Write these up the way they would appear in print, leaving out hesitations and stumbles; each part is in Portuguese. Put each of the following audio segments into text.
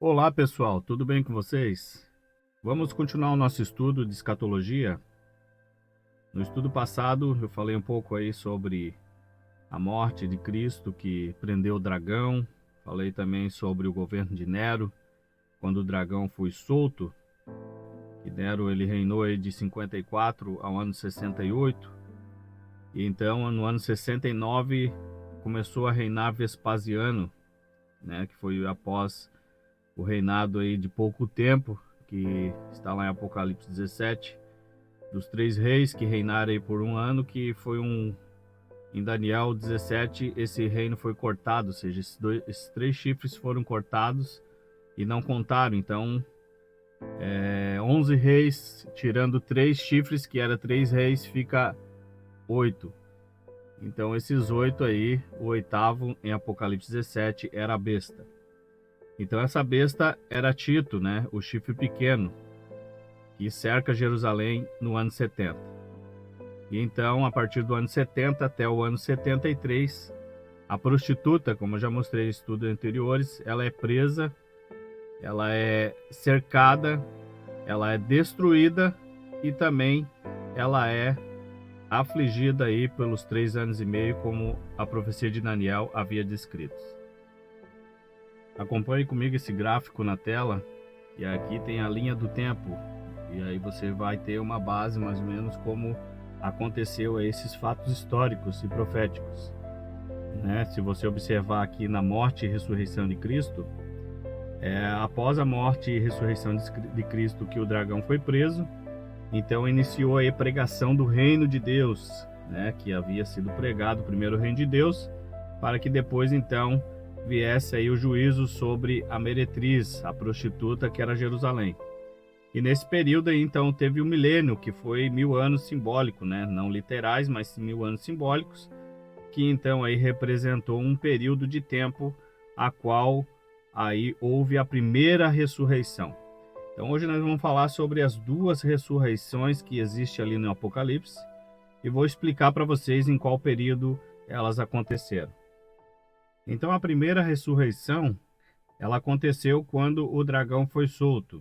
Olá pessoal, tudo bem com vocês? Vamos continuar o nosso estudo de escatologia. No estudo passado eu falei um pouco aí sobre a morte de Cristo que prendeu o dragão. Falei também sobre o governo de Nero, quando o dragão foi solto. E Nero ele reinou aí de 54 ao ano 68. E então no ano 69 começou a reinar Vespasiano, né, que foi após o reinado aí de pouco tempo, que está lá em Apocalipse 17, dos três reis que reinaram aí por um ano, que foi em Daniel 17, esse reino foi cortado, ou seja, esses três chifres foram cortados e não contaram. Então, 11 reis, tirando três chifres, que era três reis, fica 8. Então, esses 8 aí, o oitavo em Apocalipse 17 era a besta. Então essa besta era Tito, né, o chifre pequeno, que cerca Jerusalém no ano 70. E então, a partir do ano 70 até o ano 73, a prostituta, como eu já mostrei em estudos anteriores, ela é presa, ela é cercada, ela é destruída e também ela é afligida aí pelos 3 anos e meio, como a profecia de Daniel havia descrito. Acompanhe comigo esse gráfico na tela, e aqui tem a linha do tempo, e aí você vai ter uma base mais ou menos como aconteceu esses fatos históricos e proféticos, né? Se você observar aqui na morte e ressurreição de Cristo, após a morte e ressurreição de Cristo que o dragão foi preso, então iniciou a pregação do reino de Deus, né? Que havia sido pregado primeiro o reino de Deus, para que depois então viesse aí o juízo sobre a meretriz, a prostituta, que era Jerusalém. E nesse período aí, então, teve o milênio, que foi 1000 anos simbólico, né? Não literais, mas 1000 anos simbólicos, que então aí representou um período de tempo a qual aí houve a primeira ressurreição. Então hoje nós vamos falar sobre as duas ressurreições que existem ali no Apocalipse, e vou explicar para vocês em qual período elas aconteceram. Então a primeira ressurreição, ela aconteceu quando o dragão foi solto.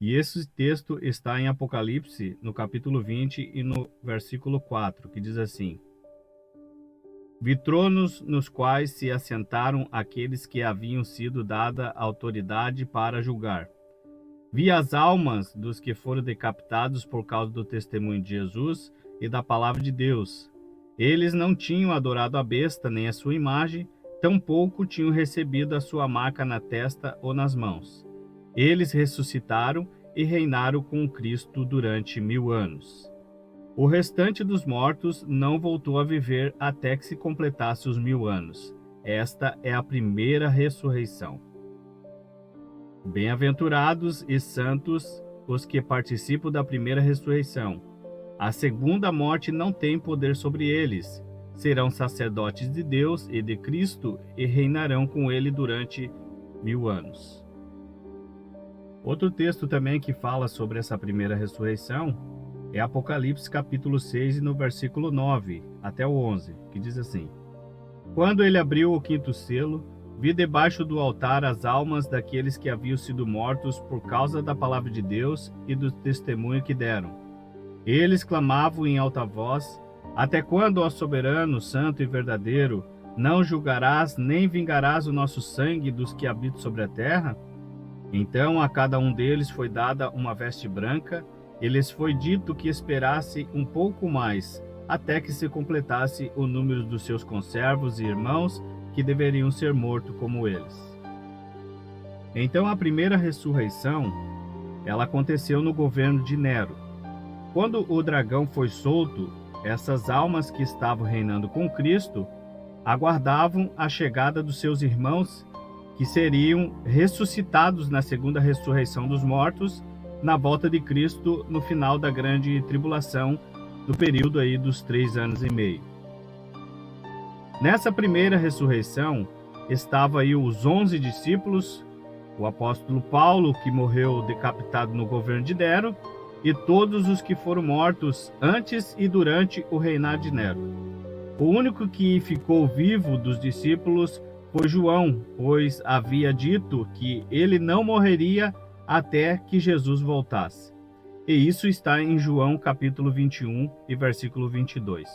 E esse texto está em Apocalipse, no capítulo 20 e no versículo 4, que diz assim: Vi tronos nos quais se assentaram aqueles que haviam sido dada autoridade para julgar. Vi as almas dos que foram decapitados por causa do testemunho de Jesus e da palavra de Deus. Eles não tinham adorado a besta nem a sua imagem, tampouco tinham recebido a sua marca na testa ou nas mãos. Eles ressuscitaram e reinaram com Cristo durante 1000 anos. O restante dos mortos não voltou a viver até que se completasse os 1000 anos. Esta é a primeira ressurreição. Bem-aventurados e santos os que participam da primeira ressurreição. A segunda morte não tem poder sobre eles. Serão sacerdotes de Deus e de Cristo e reinarão com ele durante 1000 anos. Outro texto também que fala sobre essa primeira ressurreição é Apocalipse capítulo 6, e no versículo 9 até o 11, que diz assim: Quando ele abriu o quinto selo, vi debaixo do altar as almas daqueles que haviam sido mortos por causa da palavra de Deus e do testemunho que deram. Eles clamavam em alta voz: Até quando, ó soberano, santo e verdadeiro, não julgarás nem vingarás o nosso sangue dos que habitam sobre a terra? Então a cada um deles foi dada uma veste branca, e lhes foi dito que esperasse um pouco mais, até que se completasse o número dos seus conservos e irmãos, que deveriam ser mortos como eles. Então a primeira ressurreição, ela aconteceu no governo de Nero. Quando o dragão foi solto, essas almas que estavam reinando com Cristo aguardavam a chegada dos seus irmãos, que seriam ressuscitados na segunda ressurreição dos mortos, na volta de Cristo no final da grande tribulação, no período aí dos 3 anos e meio. Nessa primeira ressurreição, estavam aí os 11 discípulos, o apóstolo Paulo, que morreu decapitado no governo de Nero, e todos os que foram mortos antes e durante o reinado de Nero. O único que ficou vivo dos discípulos foi João, pois havia dito que ele não morreria até que Jesus voltasse. E isso está em João capítulo 21 e versículo 22.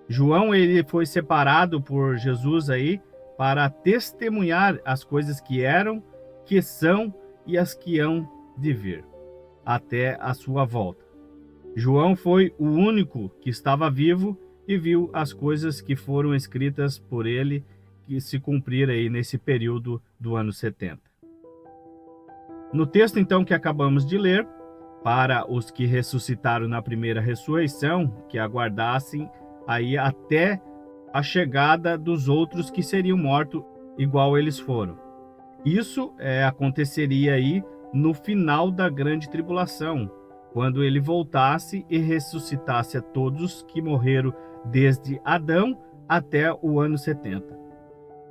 João, ele foi separado por Jesus aí para testemunhar as coisas que eram, que são e as que hão de vir, até a sua volta. João foi o único que estava vivo e viu as coisas que foram escritas por ele que se cumpriram aí nesse período do ano 70. No texto então que acabamos de ler, para os que ressuscitaram na primeira ressurreição, que aguardassem aí até a chegada dos outros que seriam mortos igual eles foram. Isso aconteceria aí no final da grande tribulação, quando ele voltasse e ressuscitasse a todos que morreram desde Adão até o ano 70.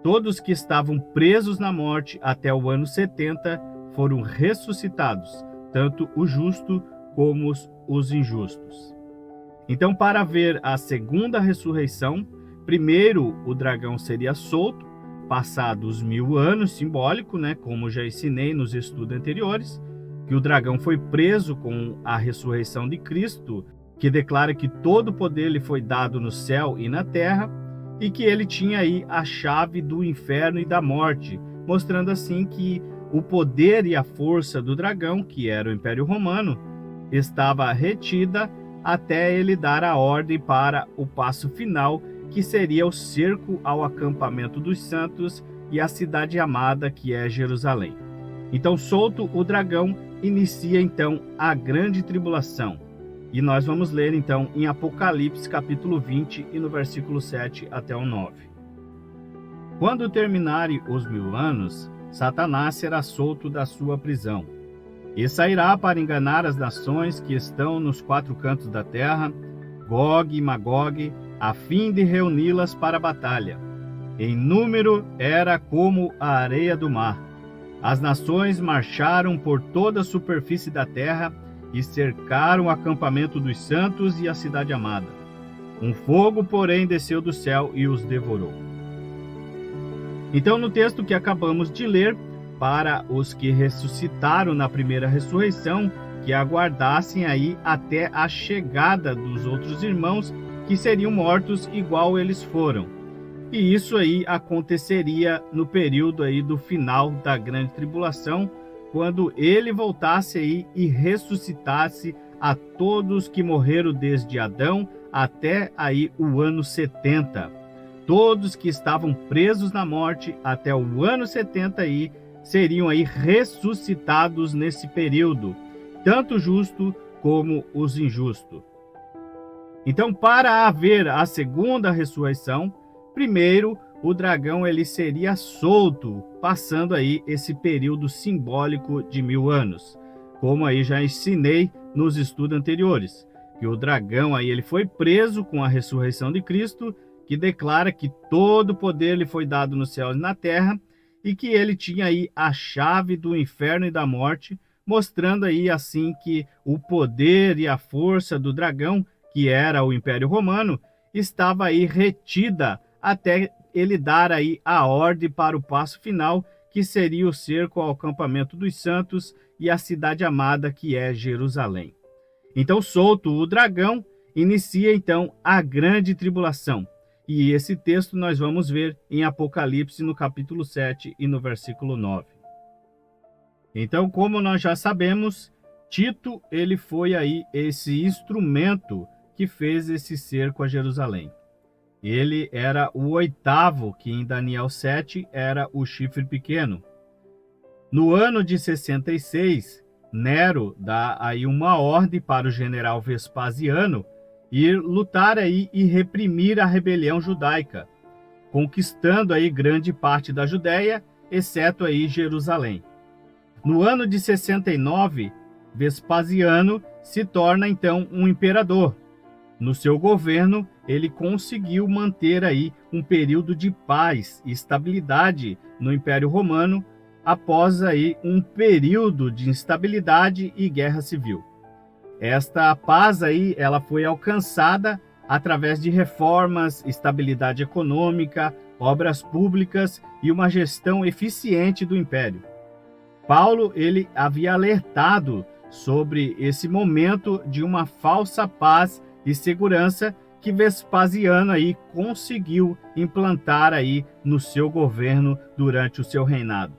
Todos que estavam presos na morte até o ano 70 foram ressuscitados, tanto o justo como os injustos. Então, para ver a segunda ressurreição, primeiro o dragão seria solto, passados 1000 anos, simbólico, como já ensinei nos estudos anteriores, que o dragão foi preso com a ressurreição de Cristo, que declara que todo o poder lhe foi dado no céu e na terra, e que ele tinha aí a chave do inferno e da morte, mostrando assim que o poder e a força do dragão, que era o Império Romano, estava retida até ele dar a ordem para o passo final, que seria o cerco ao acampamento dos santos e a cidade amada, que é Jerusalém. Então, solto o dragão, inicia então a grande tribulação. E nós vamos ler então em Apocalipse capítulo 20 e no versículo 7 até o 9. Quando terminarem os 1000 anos, Satanás será solto da sua prisão e sairá para enganar as nações que estão nos 4 cantos da terra, Gog e Magog, a fim de reuni-las para a batalha. Em número era como a areia do mar. As nações marcharam por toda a superfície da terra e cercaram o acampamento dos santos e a cidade amada. Um fogo, porém, desceu do céu e os devorou. Então, no texto que acabamos de ler, para os que ressuscitaram na primeira ressurreição, que aguardassem aí até a chegada dos outros irmãos que seriam mortos igual eles foram. E isso aí aconteceria no período aí do final da grande tribulação, quando ele voltasse aí e ressuscitasse a todos que morreram desde Adão até aí o ano 70. Todos que estavam presos na morte até o ano 70 aí seriam aí ressuscitados nesse período, tanto o justo como os injustos. Então, para haver a segunda ressurreição, primeiro o dragão ele seria solto, passando aí esse período simbólico de 1000 anos, como aí já ensinei nos estudos anteriores, que o dragão aí ele foi preso com a ressurreição de Cristo, que declara que todo o poder lhe foi dado no céu e na terra, e que ele tinha aí a chave do inferno e da morte, mostrando aí assim que o poder e a força do dragão, que era o Império Romano, estava aí retida até ele dar aí a ordem para o passo final, que seria o cerco ao acampamento dos santos e a cidade amada, que é Jerusalém. Então, solto o dragão, inicia então a grande tribulação. E esse texto nós vamos ver em Apocalipse no capítulo 7 e no versículo 9. Então, como nós já sabemos, Tito ele foi aí esse instrumento que fez esse cerco a Jerusalém. Ele era o 8º, que em Daniel 7 era o chifre pequeno. No ano de 66, Nero dá aí uma ordem para o general Vespasiano ir lutar aí e reprimir a rebelião judaica, conquistando aí grande parte da Judéia, exceto aí Jerusalém. No ano de 69, Vespasiano se torna então um imperador. No seu governo, ele conseguiu manter aí um período de paz e estabilidade no Império Romano, após aí um período de instabilidade e guerra civil. Esta paz aí, ela foi alcançada através de reformas, estabilidade econômica, obras públicas e uma gestão eficiente do império. Paulo, ele havia alertado sobre esse momento de uma falsa paz e segurança que Vespasiano aí conseguiu implantar aí no seu governo durante o seu reinado.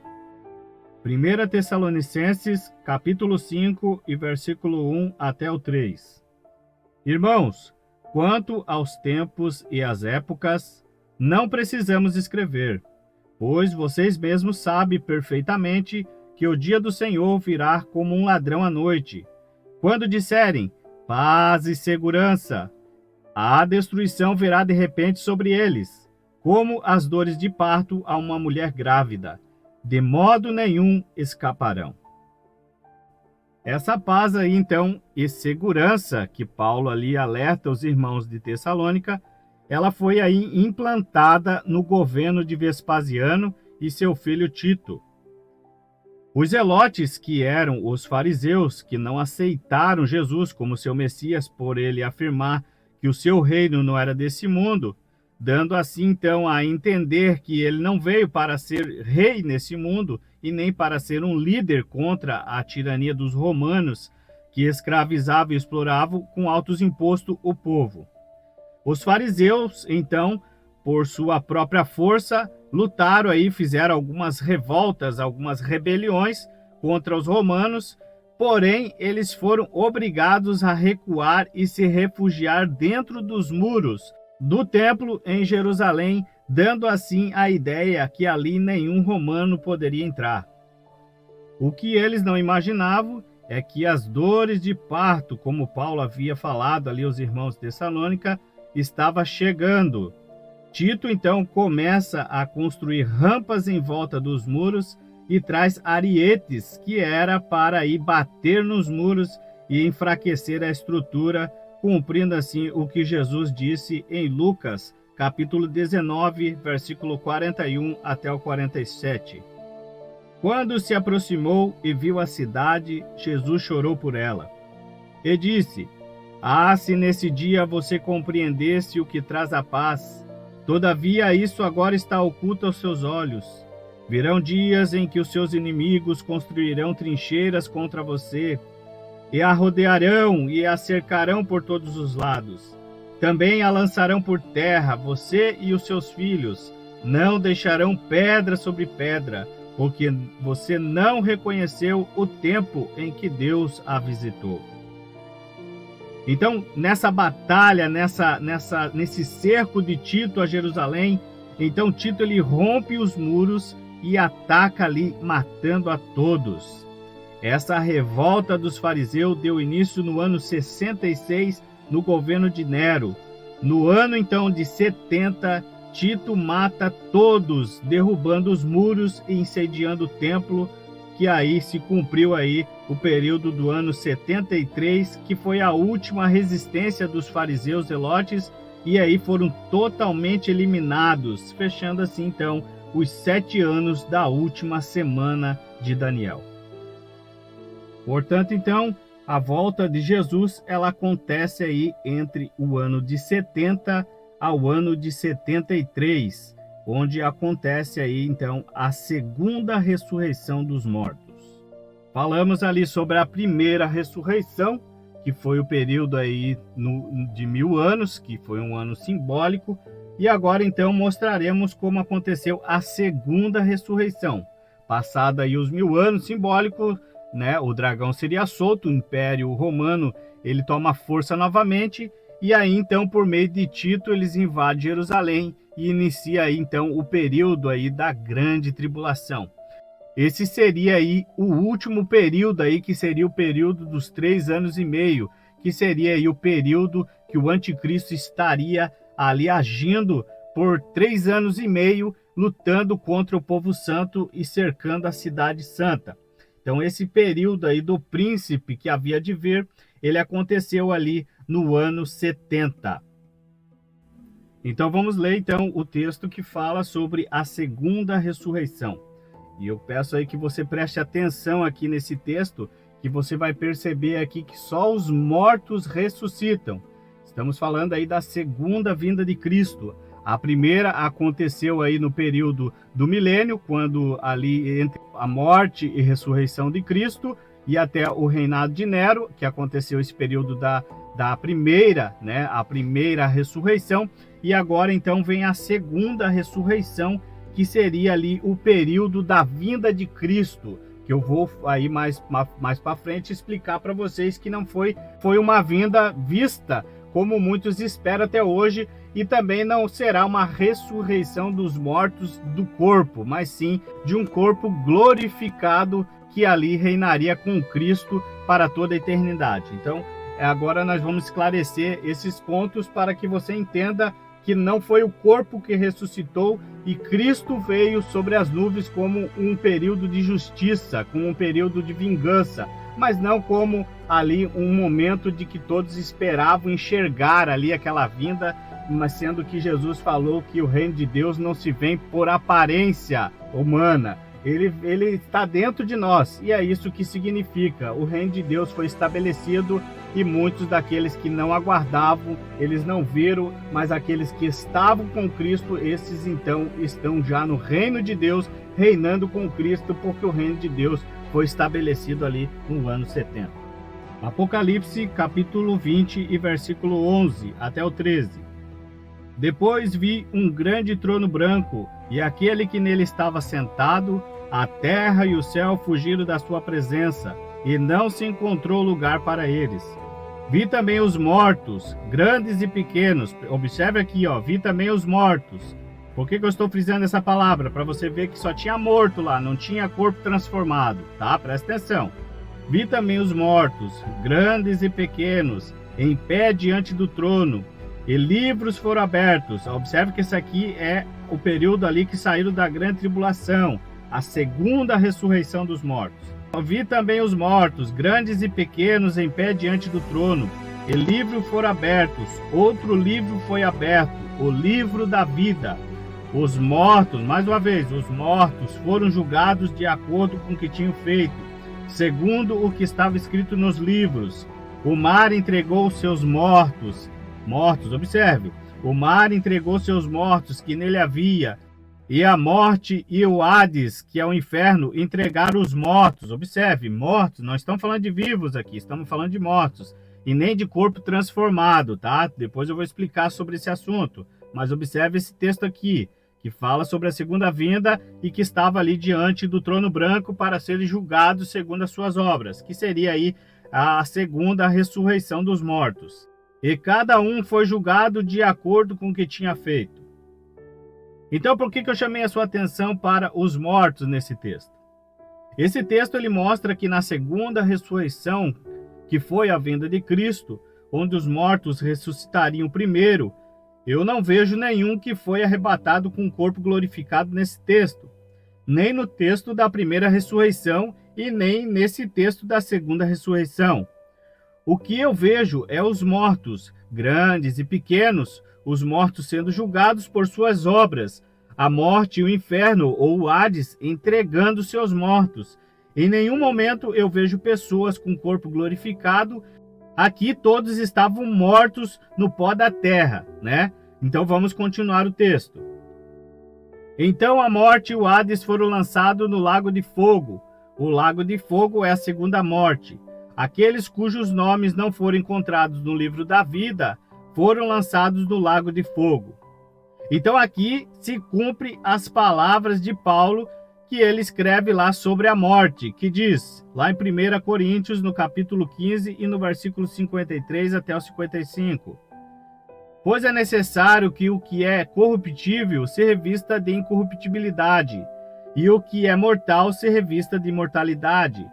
1 Tessalonicenses, capítulo 5 e versículo 1 até o 3. Irmãos, quanto aos tempos e às épocas, não precisamos escrever, pois vocês mesmos sabem perfeitamente que o dia do Senhor virá como um ladrão à noite. Quando disserem paz e segurança, a destruição virá de repente sobre eles, como as dores de parto a uma mulher grávida. De modo nenhum escaparão. Essa paz aí, então, e segurança que Paulo ali alerta os irmãos de Tessalônica, ela foi aí implantada no governo de Vespasiano e seu filho Tito. Os zelotes, que eram os fariseus, que não aceitaram Jesus como seu Messias por ele afirmar que o seu reino não era desse mundo, dando assim então a entender que ele não veio para ser rei nesse mundo e nem para ser um líder contra a tirania dos romanos, que escravizavam e exploravam com altos impostos o povo. Os fariseus, então, por sua própria força, lutaram aí, fizeram algumas revoltas, algumas rebeliões contra os romanos, porém eles foram obrigados a recuar e se refugiar dentro dos muros do templo em Jerusalém, dando assim a ideia que ali nenhum romano poderia entrar. O que eles não imaginavam é que as dores de parto, como Paulo havia falado ali aos irmãos de Tessalônica, estava chegando. Tito então começa a construir rampas em volta dos muros e traz arietes, que era para ir bater nos muros e enfraquecer a estrutura, cumprindo assim o que Jesus disse em Lucas, capítulo 19, versículo 41 até o 47. Quando se aproximou e viu a cidade, Jesus chorou por ela. E disse: Ah, se nesse dia você compreendesse o que traz a paz! Todavia isso agora está oculto aos seus olhos. Virão dias em que os seus inimigos construirão trincheiras contra você, e a rodearão e a cercarão por todos os lados. Também a lançarão por terra, você e os seus filhos. Não deixarão pedra sobre pedra, porque você não reconheceu o tempo em que Deus a visitou. Então, nessa batalha, nesse cerco de Tito a Jerusalém, então Tito ele rompe os muros e ataca ali, matando a todos. Essa revolta dos fariseus deu início no ano 66, no governo de Nero. No ano então de 70, Tito mata todos, derrubando os muros e incendiando o templo, que aí se cumpriu aí o período do ano 73, que foi a última resistência dos fariseus zelotes, e aí foram totalmente eliminados, fechando assim então os 7 anos da última semana de Daniel. Portanto, então, a volta de Jesus, ela acontece aí entre o ano de 70 ao ano de 73, onde acontece aí, então, a segunda ressurreição dos mortos. Falamos ali sobre a primeira ressurreição, que foi o período aí de 1000 anos, que foi um ano simbólico, e agora, então, mostraremos como aconteceu a segunda ressurreição. Passado aí os 1000 anos simbólicos, né, o dragão seria solto, o Império Romano ele toma força novamente, e aí então por meio de Tito eles invadem Jerusalém e inicia aí então o período aí da grande tribulação. Esse seria aí o último período aí, que seria o período dos 3 anos e meio, que seria aí o período que o anticristo estaria ali agindo por 3 anos e meio, lutando contra o povo santo e cercando a cidade santa. Então, esse período aí do príncipe que havia de vir, ele aconteceu ali no ano 70. Então, vamos ler então o texto que fala sobre a segunda ressurreição. E eu peço aí que você preste atenção aqui nesse texto, que você vai perceber aqui que só os mortos ressuscitam. Estamos falando aí da segunda vinda de Cristo. A primeira aconteceu aí no período do milênio, quando ali entre a morte e ressurreição de Cristo e até o reinado de Nero, que aconteceu esse período da primeira, né, a primeira ressurreição, e agora então vem a segunda ressurreição, que seria ali o período da vinda de Cristo, que eu vou aí mais para frente explicar para vocês que não foi uma vinda vista como muitos esperam até hoje, e também não será uma ressurreição dos mortos do corpo, mas sim de um corpo glorificado que ali reinaria com Cristo para toda a eternidade. Então, agora nós vamos esclarecer esses pontos para que você entenda que não foi o corpo que ressuscitou e Cristo veio sobre as nuvens como um período de justiça, como um período de vingança, mas não como ali um momento de que todos esperavam enxergar ali aquela vinda, mas sendo que Jesus falou que o reino de Deus não se vê por aparência humana. Ele está dentro de nós, e é isso que significa. O reino de Deus foi estabelecido e muitos daqueles que não aguardavam, eles não viram, mas aqueles que estavam com Cristo, esses então estão já no reino de Deus, reinando com Cristo, porque o reino de Deus foi estabelecido ali no ano 70. Apocalipse capítulo 20 e versículo 11 até o 13. Depois vi um grande trono branco, e aquele que nele estava sentado, a terra e o céu fugiram da sua presença, e não se encontrou lugar para eles. Vi também os mortos, grandes e pequenos. Observe aqui, vi também os mortos. Por que eu estou frisando essa palavra? Para você ver que só tinha morto lá, não tinha corpo transformado, tá? Presta atenção. Vi também os mortos, grandes e pequenos, em pé diante do trono, e livros foram abertos. Observe que esse aqui é o período ali que saíram da grande tribulação, a segunda ressurreição dos mortos. Vi também os mortos, grandes e pequenos, em pé diante do trono, e livros foram abertos. Outro livro foi aberto, o livro da vida. Os mortos, mais uma vez, os mortos foram julgados de acordo com o que tinham feito, segundo o que estava escrito nos livros. O mar entregou seus mortos, observe, o mar entregou seus mortos que nele havia, e a morte e o Hades, que é o inferno, entregaram os mortos. Observe, mortos, não estamos falando de vivos aqui, estamos falando de mortos, e nem de corpo transformado, tá? Depois eu vou explicar sobre esse assunto, mas observe esse texto aqui, que fala sobre a segunda vinda e que estava ali diante do trono branco para serem julgados segundo as suas obras, que seria aí a segunda ressurreição dos mortos. E cada um foi julgado de acordo com o que tinha feito. Então, por que eu chamei a sua atenção para os mortos nesse texto? Esse texto ele mostra que na segunda ressurreição, que foi a vinda de Cristo, onde os mortos ressuscitariam primeiro, eu não vejo nenhum que foi arrebatado com o corpo glorificado nesse texto, nem no texto da primeira ressurreição e nem nesse texto da segunda ressurreição. O que eu vejo é os mortos, grandes e pequenos, os mortos sendo julgados por suas obras, a morte e o inferno, ou o Hades, entregando seus mortos. Em nenhum momento eu vejo pessoas com corpo glorificado. Aqui todos estavam mortos no pó da terra, né? Então vamos continuar o texto. Então a morte e o Hades foram lançados no lago de fogo. O lago de fogo é a segunda morte. Aqueles cujos nomes não foram encontrados no livro da vida foram lançados no lago de fogo. Então aqui se cumpre as palavras de Paulo que ele escreve lá sobre a morte, que diz, lá em 1 Coríntios, no capítulo 15 e no versículo 53 até o 55. Pois é necessário que o que é corruptível se revista de incorruptibilidade, e o que é mortal se revista de imortalidade.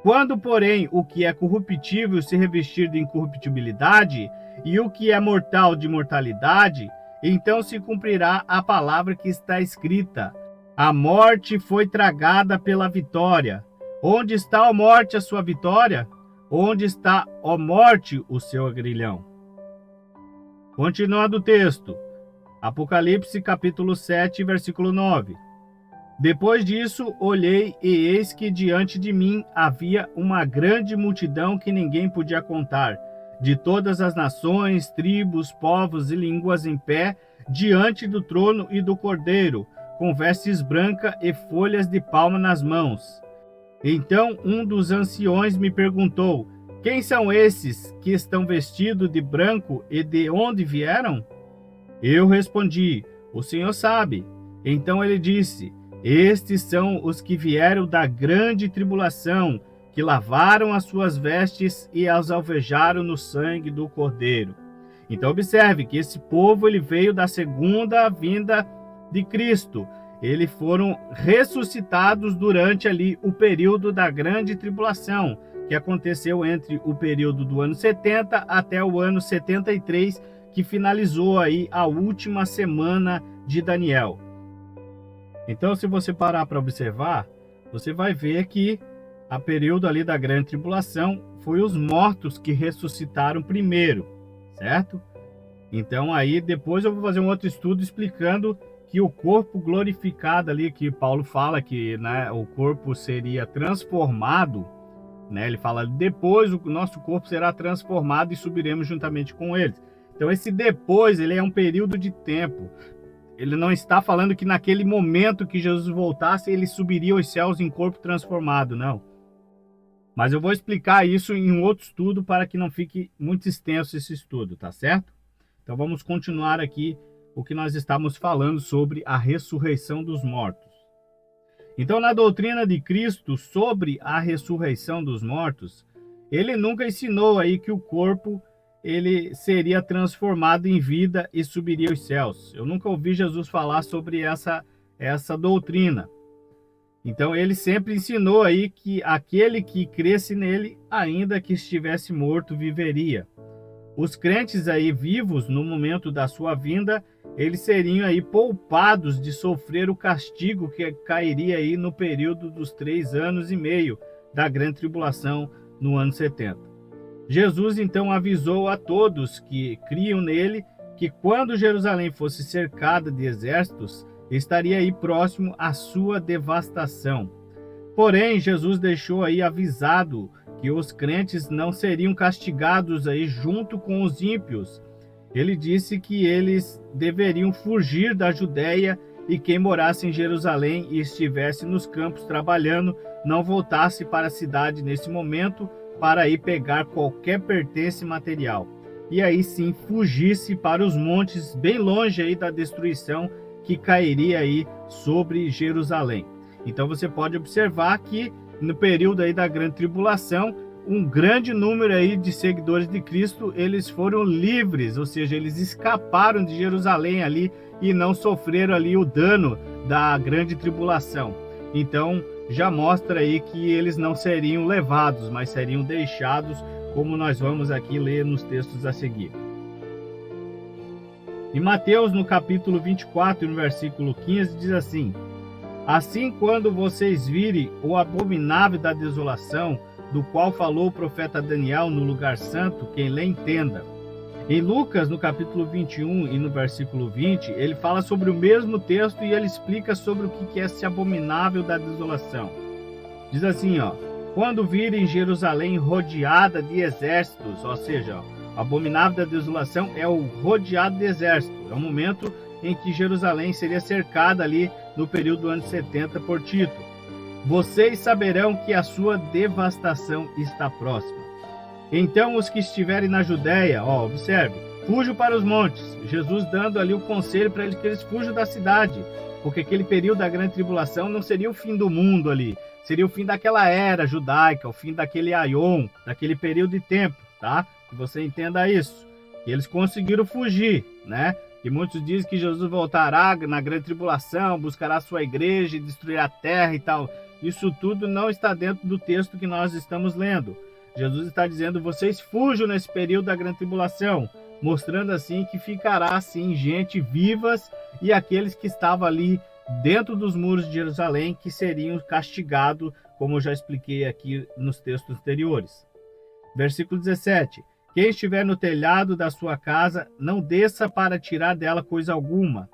Quando, porém, o que é corruptível se revestir de incorruptibilidade, e o que é mortal de mortalidade, então se cumprirá a palavra que está escrita: a morte foi tragada pela vitória. Onde está, ó morte, a sua vitória? Onde está, ó morte, o seu agrilhão? Continuando o texto, Apocalipse capítulo 7, versículo 9. Depois disso, olhei e eis que diante de mim havia uma grande multidão que ninguém podia contar, de todas as nações, tribos, povos e línguas em pé, diante do trono e do Cordeiro, com vestes brancas e folhas de palma nas mãos. Então um dos anciões me perguntou: quem são esses que estão vestidos de branco e de onde vieram? Eu respondi: o Senhor sabe. Então ele disse: estes são os que vieram da grande tribulação, que lavaram as suas vestes e as alvejaram no sangue do Cordeiro. Então observe que esse povo ele veio da segunda vinda de Cristo. Eles foram ressuscitados durante ali o período da grande tribulação, que aconteceu entre o período do ano 70 até o ano 73, que finalizou aí a última semana de Daniel. Então, se você parar para observar, você vai ver que a período ali da grande tribulação foi os mortos que ressuscitaram primeiro, certo? Então aí depois eu vou fazer um outro estudo explicando que o corpo glorificado ali, que Paulo fala que, né, o corpo seria transformado, né? Ele fala, depois o nosso corpo será transformado e subiremos juntamente com eles. Então esse depois, ele é um período de tempo. Ele não está falando que naquele momento que Jesus voltasse, ele subiria aos céus em corpo transformado, não. Mas eu vou explicar isso em um outro estudo para que não fique muito extenso esse estudo, tá certo? Então vamos continuar aqui o que nós estamos falando sobre a ressurreição dos mortos. Então, na doutrina de Cristo sobre a ressurreição dos mortos, ele nunca ensinou aí que o corpo ele seria transformado em vida e subiria aos céus. Eu nunca ouvi Jesus falar sobre essa doutrina. Então ele sempre ensinou aí que aquele que cresce nele, ainda que estivesse morto, viveria. Os crentes aí vivos no momento da sua vinda, eles seriam aí poupados de sofrer o castigo que cairia aí no período dos 3 anos e meio da grande tribulação no ano 70. Jesus então avisou a todos que criam nele que quando Jerusalém fosse cercada de exércitos, estaria aí próximo à sua devastação. Porém, Jesus deixou aí avisado que os crentes não seriam castigados aí junto com os ímpios. Ele disse que eles deveriam fugir da Judéia e quem morasse em Jerusalém e estivesse nos campos trabalhando, não voltasse para a cidade nesse momento para ir pegar qualquer pertence material. E aí sim fugisse para os montes bem longe aí da destruição que cairia aí sobre Jerusalém. Então você pode observar que no período aí da grande tribulação, um grande número aí de seguidores de Cristo, eles foram livres, ou seja, eles escaparam de Jerusalém ali e não sofreram ali o dano da grande tribulação. Então já mostra aí que eles não seriam levados, mas seriam deixados, como nós vamos aqui ler nos textos a seguir. Em Mateus, no capítulo 24, no versículo 15, diz assim: assim, quando vocês virem o abominável da desolação, do qual falou o profeta Daniel no lugar santo, quem lê entenda. Em Lucas, no capítulo 21 e no versículo 20, ele fala sobre o mesmo texto e ele explica sobre o que é esse abominável da desolação. Diz assim, ó: quando virem Jerusalém rodeada de exércitos, ou seja, o abominável da desolação é o rodeado de exército. É o momento em que Jerusalém seria cercada ali no período do ano 70 por Tito. Vocês saberão que a sua devastação está próxima. Então os que estiverem na Judéia, observe, fujam para os montes. Jesus dando ali o conselho para eles que eles fujam da cidade, porque aquele período da grande tribulação não seria o fim do mundo ali, seria o fim daquela era judaica, o fim daquele aion, daquele período de tempo, tá? Que você entenda isso. E eles conseguiram fugir, né? E muitos dizem que Jesus voltará na grande tribulação, buscará sua igreja e destruirá a terra e tal. Isso tudo não está dentro do texto que nós estamos lendo. Jesus está dizendo, vocês fujam nesse período da grande tribulação, mostrando assim que ficará assim gente vivas e aqueles que estavam ali dentro dos muros de Jerusalém que seriam castigados, como eu já expliquei aqui nos textos anteriores. Versículo 17. Quem estiver no telhado da sua casa, não desça para tirar dela coisa alguma.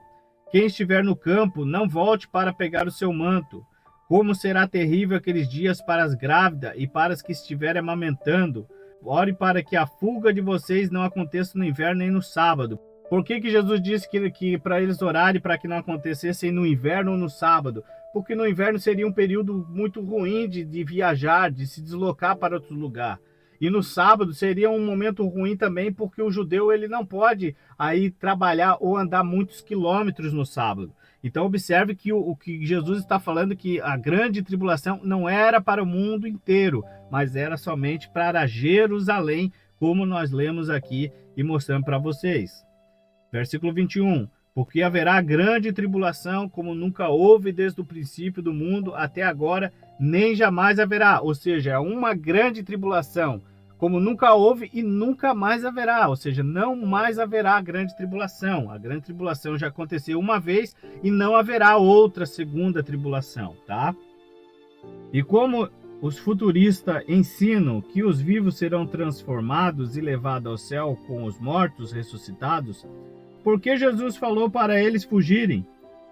Quem estiver no campo, não volte para pegar o seu manto. Como será terrível aqueles dias para as grávidas e para as que estiverem amamentando. Ore para que a fuga de vocês não aconteça no inverno nem no sábado, Por que Jesus disse que para eles orarem para que não acontecessem no inverno ou no sábado? Porque no inverno seria um período muito ruim de viajar, de se deslocar para outro lugar. E no sábado seria um momento ruim também, porque o judeu ele não pode aí trabalhar ou andar muitos quilômetros no sábado. Então observe que o que Jesus está falando, que a grande tribulação não era para o mundo inteiro, mas era somente para Jerusalém, como nós lemos aqui e mostramos para vocês. Versículo 21. Porque haverá grande tribulação, como nunca houve desde o princípio do mundo até agora, nem jamais haverá. Ou seja, é uma grande tribulação, como nunca houve e nunca mais haverá. Ou seja, não mais haverá grande tribulação. A grande tribulação já aconteceu uma vez e não haverá outra segunda tribulação, tá? E como os futuristas ensinam que os vivos serão transformados e levados ao céu com os mortos ressuscitados, por que Jesus falou para eles fugirem?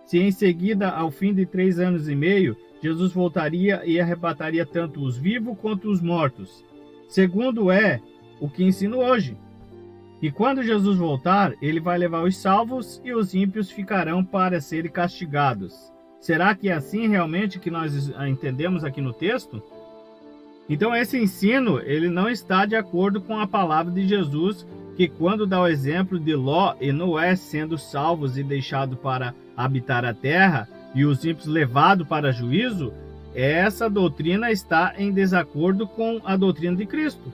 Se em seguida, ao fim de 3 anos e meio, Jesus voltaria e arrebataria tanto os vivos quanto os mortos. Segundo é o que ensino hoje. E quando Jesus voltar, ele vai levar os salvos e os ímpios ficarão para serem castigados. Será que é assim realmente que nós entendemos aqui no texto? Então esse ensino, ele não está de acordo com a palavra de Jesus, que quando dá o exemplo de Ló e Noé sendo salvos e deixados para habitar a terra, e os ímpios levados para juízo, essa doutrina está em desacordo com a doutrina de Cristo.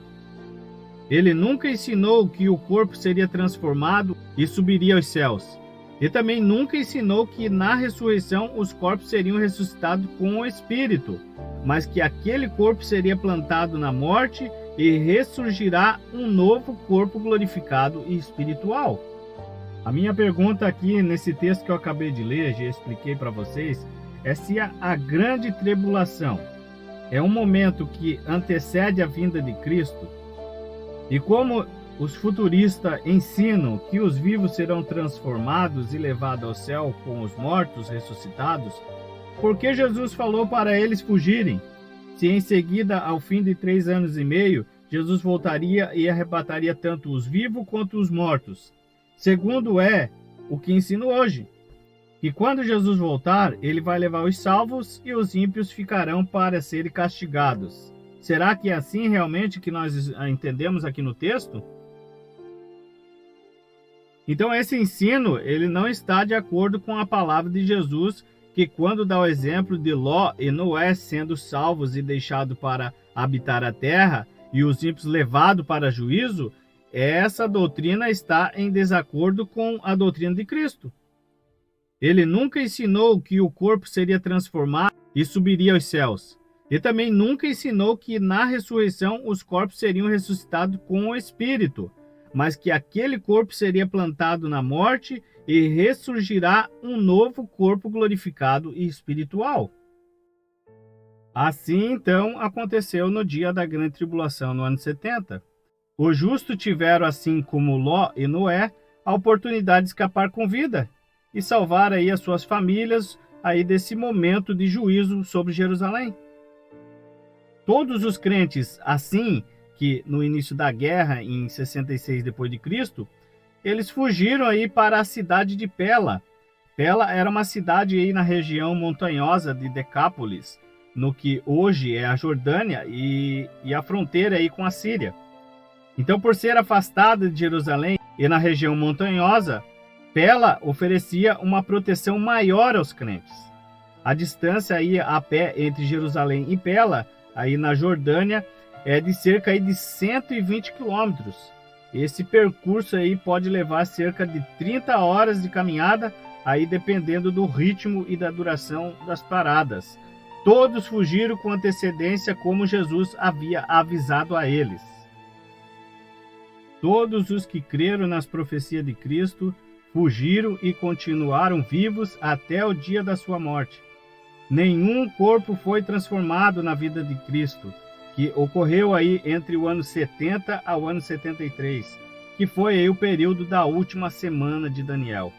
Ele nunca ensinou que o corpo seria transformado e subiria aos céus. E também nunca ensinou que na ressurreição os corpos seriam ressuscitados com o Espírito, mas que aquele corpo seria plantado na morte e ressurgirá um novo corpo glorificado e espiritual. A minha pergunta aqui nesse texto que eu acabei de ler, já expliquei para vocês, é se a grande tribulação é um momento que antecede a vinda de Cristo, e como os futuristas ensinam que os vivos serão transformados e levados ao céu com os mortos ressuscitados, por que Jesus falou para eles fugirem? Se em seguida, ao fim de 3 anos e meio, Jesus voltaria e arrebataria tanto os vivos quanto os mortos. Segundo é o que ensino hoje. E quando Jesus voltar, ele vai levar os salvos e os ímpios ficarão para serem castigados. Será que é assim realmente que nós entendemos aqui no texto? Então esse ensino, ele não está de acordo com a palavra de Jesus, que quando dá o exemplo de Ló e Noé sendo salvos e deixados para habitar a terra, e os ímpios levados para juízo, essa doutrina está em desacordo com a doutrina de Cristo. Ele nunca ensinou que o corpo seria transformado e subiria aos céus. E também nunca ensinou que na ressurreição os corpos seriam ressuscitados com o Espírito, mas que aquele corpo seria plantado na morte e ressurgirá um novo corpo glorificado e espiritual. Assim, então, aconteceu no dia da grande tribulação, no ano 70. Os justos tiveram, assim como Ló e Noé, a oportunidade de escapar com vida e salvar aí as suas famílias aí desse momento de juízo sobre Jerusalém. Todos os crentes, assim que no início da guerra, em 66 d.C., eles fugiram aí para a cidade de Pela. Pela era uma cidade aí na região montanhosa de Decápolis, no que hoje é a Jordânia e a fronteira aí com a Síria. Então, por ser afastada de Jerusalém e na região montanhosa, Pela oferecia uma proteção maior aos crentes. A distância aí a pé entre Jerusalém e Pela, aí na Jordânia, é de cerca aí de 120 quilômetros. Esse percurso aí pode levar cerca de 30 horas de caminhada, aí dependendo do ritmo e da duração das paradas. Todos fugiram com antecedência, como Jesus havia avisado a eles. Todos os que creram nas profecias de Cristo fugiram e continuaram vivos até o dia da sua morte. Nenhum corpo foi transformado na vida de Cristo, que ocorreu aí entre o ano 70 ao ano 73, que foi aí o período da última semana de Daniel.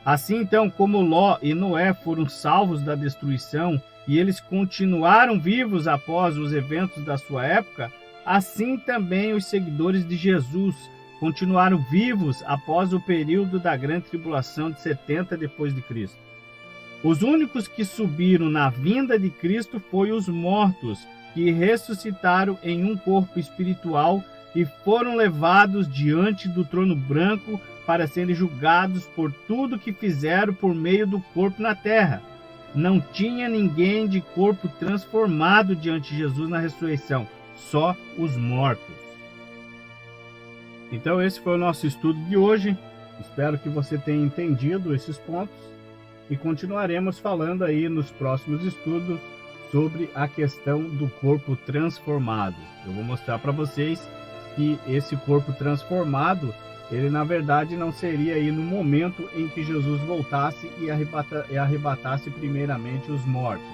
Assim, então, como Ló e Noé foram salvos da destruição e eles continuaram vivos após os eventos da sua época, assim também os seguidores de Jesus continuaram vivos após o período da grande tribulação de 70 depois de Cristo. Os únicos que subiram na vinda de Cristo foram os mortos, que ressuscitaram em um corpo espiritual e foram levados diante do trono branco para serem julgados por tudo que fizeram por meio do corpo na terra. Não tinha ninguém de corpo transformado diante de Jesus na ressurreição, só os mortos. Então esse foi o nosso estudo de hoje. Espero que você tenha entendido esses pontos e continuaremos falando aí nos próximos estudos sobre a questão do corpo transformado. Eu vou mostrar para vocês que esse corpo transformado, ele na verdade não seria aí no momento em que Jesus voltasse e arrebatasse primeiramente os mortos.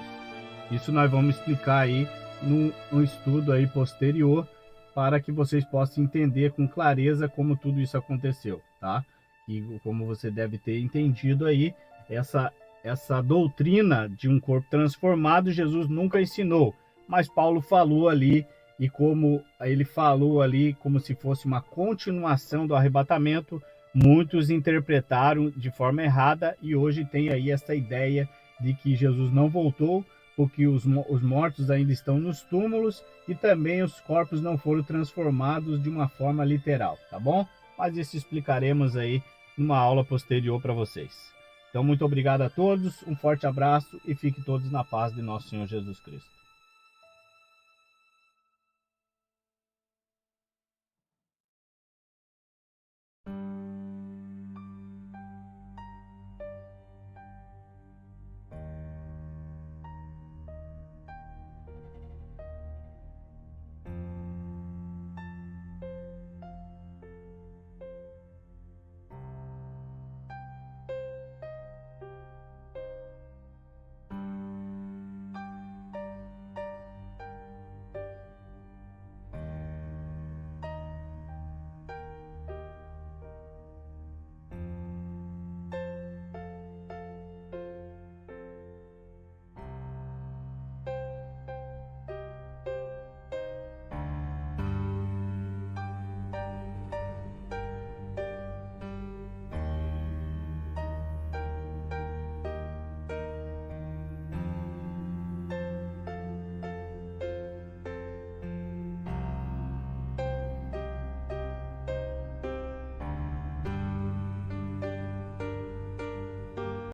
Isso nós vamos explicar aí num estudo aí posterior, para que vocês possam entender com clareza como tudo isso aconteceu, tá? E como você deve ter entendido aí, essa doutrina de um corpo transformado, Jesus nunca ensinou, mas Paulo falou ali, e como ele falou ali, como se fosse uma continuação do arrebatamento, muitos interpretaram de forma errada, e hoje tem aí essa ideia de que Jesus não voltou, porque os mortos ainda estão nos túmulos, e também os corpos não foram transformados de uma forma literal, tá bom? Mas isso explicaremos aí numa aula posterior para vocês. Então, muito obrigado a todos, um forte abraço e fiquem todos na paz de nosso Senhor Jesus Cristo.